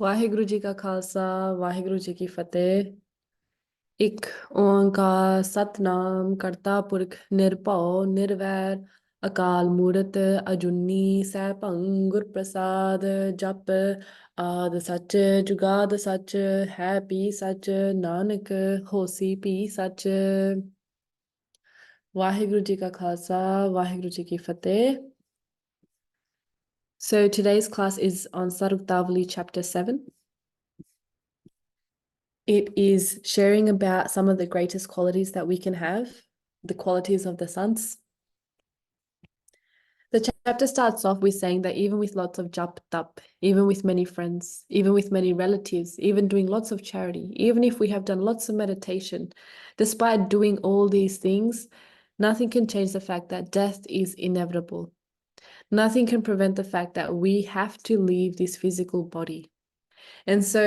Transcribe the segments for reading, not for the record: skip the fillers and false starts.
ਵਾਹਿਗੁਰੂ ਜੀ ਕਾ ਖਾਲਸਾ ਵਾਹਿਗੁਰੂ ਜੀ ਕੀ ਫਤਿਹ। ਇੱਕ ਓੰਕਾਰ ਸਤਨਾਮ ਕਰਤਾ ਪੁਰਖ ਨਿਰਭਉ ਨਿਰਵੈਰ ਅਕਾਲ ਮੂਰਤ ਅਜੂਨੀ ਸੈਭੰ ਗੁਰ ਪ੍ਰਸਾਦ। ਜਪ ਆਦ ਸੱਚ ਜੁਗਾਦ ਸੱਚ ਹੈ ਵੀ ਸੱਚ ਨਾਨਕ ਹੋਸੀ ਵੀ ਸੱਚ। ਵਾਹਿਗੁਰੂ ਜੀ ਕਾ ਖਾਲਸਾ ਵਾਹਿਗੁਰੂ ਜੀ ਕੀ ਫਤਿਹ। So today's class is on Saruktavali chapter 7. It is sharing about some of the greatest qualities that we can have, the qualities of the sons. The chapter starts off with saying that even with lots of jap tap, even with many friends, even with many relatives, even doing lots of charity, even if we have done lots of meditation, despite doing all these things, nothing can change the fact that death is inevitable. Nothing can prevent the fact that we have to leave this physical body. And so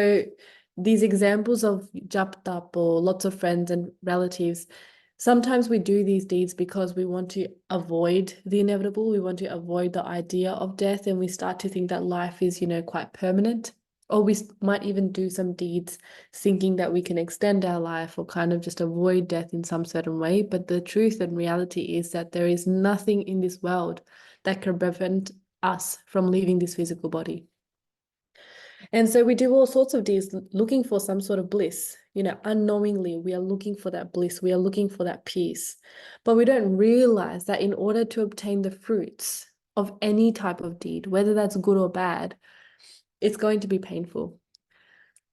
these examples of jap tap or lots of friends and relatives, sometimes we do these deeds because we want to avoid the inevitable. We want to avoid the idea of death, and we start to think that life is, quite permanent. Or we might even do some deeds thinking that we can extend our life or kind of just avoid death in some certain way. But the truth and reality is that there is nothing in this world that can prevent us from leaving this physical body. And so we do all sorts of deeds looking for some sort of bliss. Unknowingly, we are looking for that bliss. We are looking for that peace. But we don't realize that in order to obtain the fruits of any type of deed, whether that's good or bad, it's going to be painful.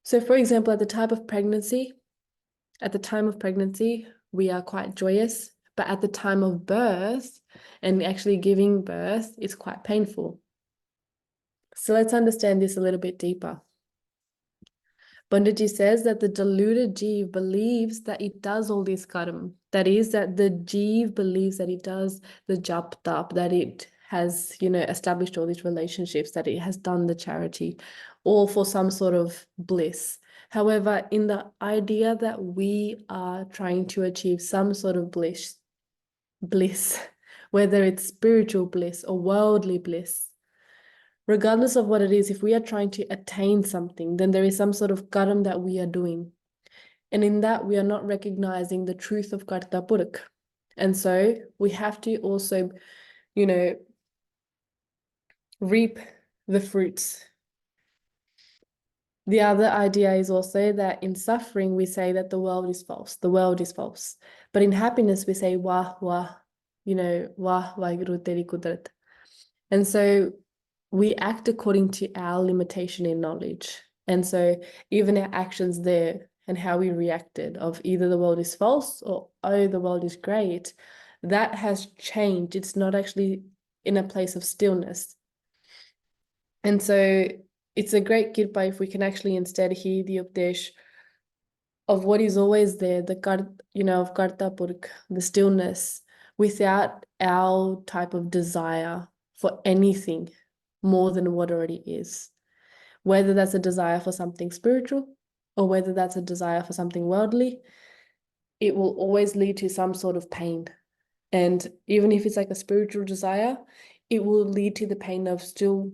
So, for example, at the time of pregnancy, we are quite joyous. But at the time of birth and actually giving birth, it's quite painful. So let's understand this a little bit deeper. Panditji says that the deluded jeev believes that it does all this karma. That is, that the jeev believes that it does the jap tap, that it has, established all these relationships, that it has done the charity, all for some sort of bliss. However, in the idea that we are trying to achieve some sort of bliss, whether it's spiritual bliss or worldly bliss, regardless of what it is, if we are trying to attain something, then there is some sort of karma that we are doing. And in that, we are not recognizing the truth of Karta Purakh. And so we have to also, reap the fruits. The other idea is also that in suffering, we say that the world is false. The world is false. But in happiness, we say, wah, wah, wah, waheguru teri kudrat. And so we act according to our limitation in knowledge. And so even our actions there and how we reacted of either the world is false or, oh, the world is great, that has changed. It's not actually in a place of stillness. And so it's a great kirpa if we can actually instead hear the updesh of what is always there, of Karta Purakh, the stillness, without our type of desire for anything more than what already is. Whether that's a desire for something spiritual or whether that's a desire for something worldly, it will always lead to some sort of pain. And even if it's like a spiritual desire, it will lead to the pain of still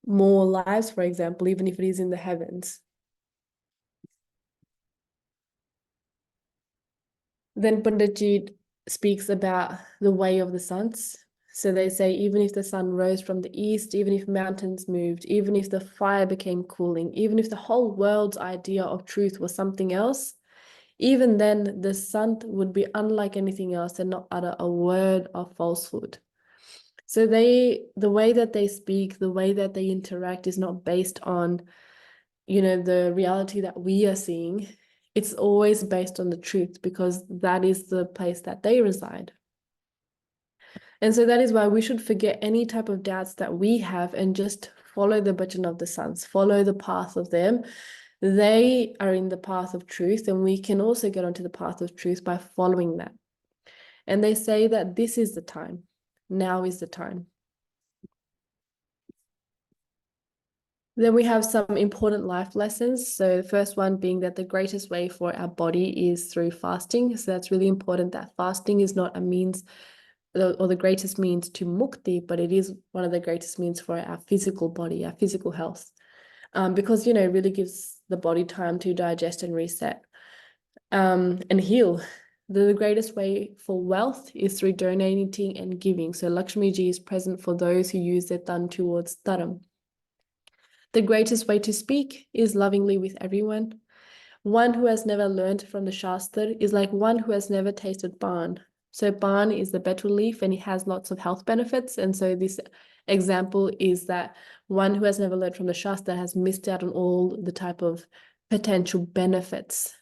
more lives, for example, even if it is in the heavens. Then Panditji speaks about the way of the suns. So they say, even if the sun rose from the east, even if mountains moved, even if the fire became cooling, even if the whole world's idea of truth was something else, even then the sun would be unlike anything else and not utter a word of falsehood. So the way that they speak, the way that they interact is not based on, the reality that we are seeing. It's always based on the truth because that is the place that they reside. And so that is why we should forget any type of doubts that we have and just follow the bhajan of the sons, follow the path of them. They are in the path of truth, and we can also get onto the path of truth by following that. And they say that this is the time. Now is the time. Then we have some important life lessons. So the first one being that the greatest way for our body is through fasting. So that's really important, that fasting is not a means or the greatest means to mukti, but it is one of the greatest means for our physical body, our physical health. because, you know, it really gives the body time to digest and reset and heal. The greatest way for wealth is through donating and giving. So Lakshmi Ji is present for those who use their dhan towards dharam. The greatest way to speak is lovingly with everyone. One who has never learned from the Shastra is like one who has never tasted ban. So ban is the betel leaf and it has lots of health benefits. And so this example is that one who has never learned from the Shastra has missed out on all the type of potential benefits.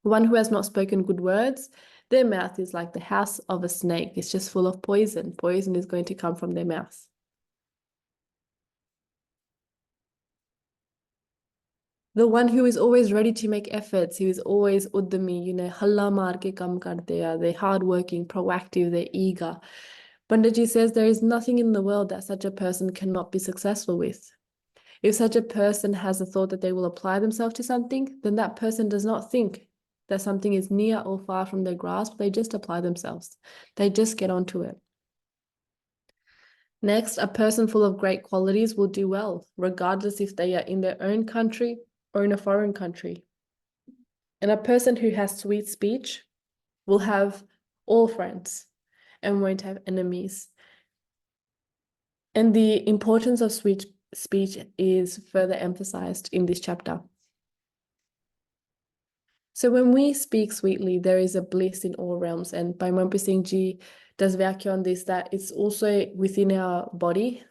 One who has not spoken good words, their mouth is like the house of a snake. It's just full of poison. Poison is going to come from their mouth. The one who is always ready to make efforts, who is always uddami, you know, halla maar ke kam karte hai, they're hardworking, proactive, they're eager. Panditji says there is nothing in the world that such a person cannot be successful with. If such a person has a thought that they will apply themselves to something, then that person does not think that something is near or far from their grasp. They just apply themselves. They just get onto it. Next, a person full of great qualities will do well, regardless if they are in their own country or in a foreign country. And a person who has sweet speech will have all friends and won't have enemies. And the importance of sweet speech is further emphasized in this chapter. So when we speak sweetly, there is a bliss in all realms. And Bhai Singh Ji does Vyakya on this, that it's also within our body,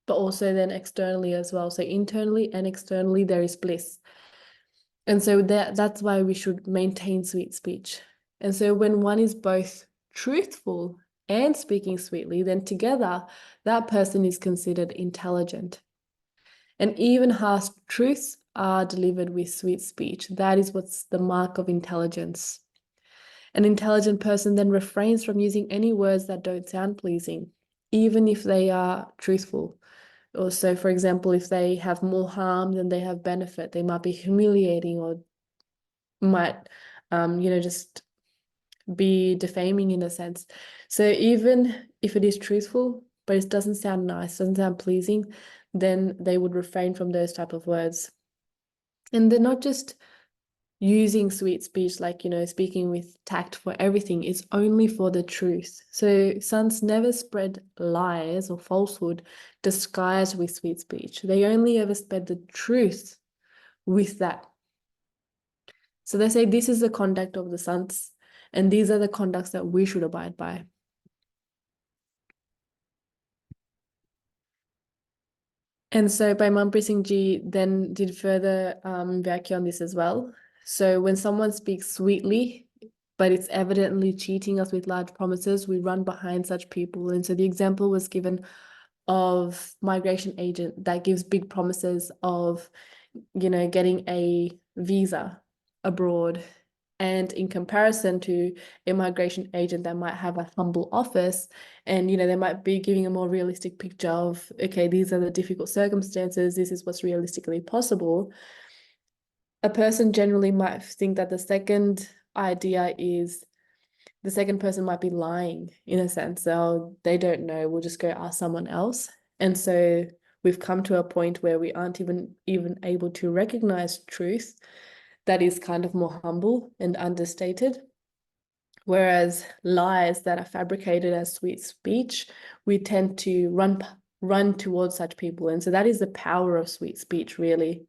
but also then externally as well. So internally and externally, there is bliss. And so that's why we should maintain sweet speech. And so when one is both truthful and speaking sweetly, then together that person is considered intelligent. And even harsh truths are delivered with sweet speech. That is what's the mark of intelligence. An intelligent person then refrains from using any words that don't sound pleasing, even if they are truthful. Also, for example, if they have more harm than they have benefit, they might be humiliating or might, just be defaming in a sense. So even if it is truthful, but it doesn't sound nice, doesn't sound pleasing, then they would refrain from those type of words. And they're not just using sweet speech, like, you know, speaking with tact for everything. It's only for the truth. So sons never spread lies or falsehood disguised with sweet speech. They only ever spread the truth with that. So they say this is the conduct of the sons, and these are the conducts that we should abide by. And so Bhai Manpreet Singh Ji then did further Vyakya on this as well. So when someone speaks sweetly, but it's evidently cheating us with large promises, we run behind such people. And so the example was given of migration agent that gives big promises of, you know, getting a visa abroad. And in comparison to a migration agent that might have a humble office, and, you know, they might be giving a more realistic picture of, okay, these are the difficult circumstances, this is what's realistically possible. A person generally might think that the second idea is the second person might be lying in a sense. So they don't know, we'll just go ask someone else. And so we've come to a point where we aren't even able to recognize truth that is kind of more humble and understated. Whereas lies that are fabricated as sweet speech, we tend to run towards such people. And so that is the power of sweet speech, really.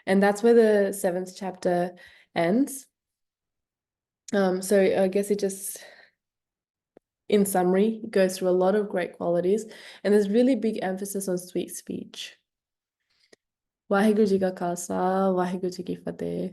And that's where the 7th chapter ends. So I guess it just, in summary, goes through a lot of great qualities, and there's really big emphasis on sweet speech. Vaheguru Ji Ka Khalsa, Vaheguru Ji Ki Fateh.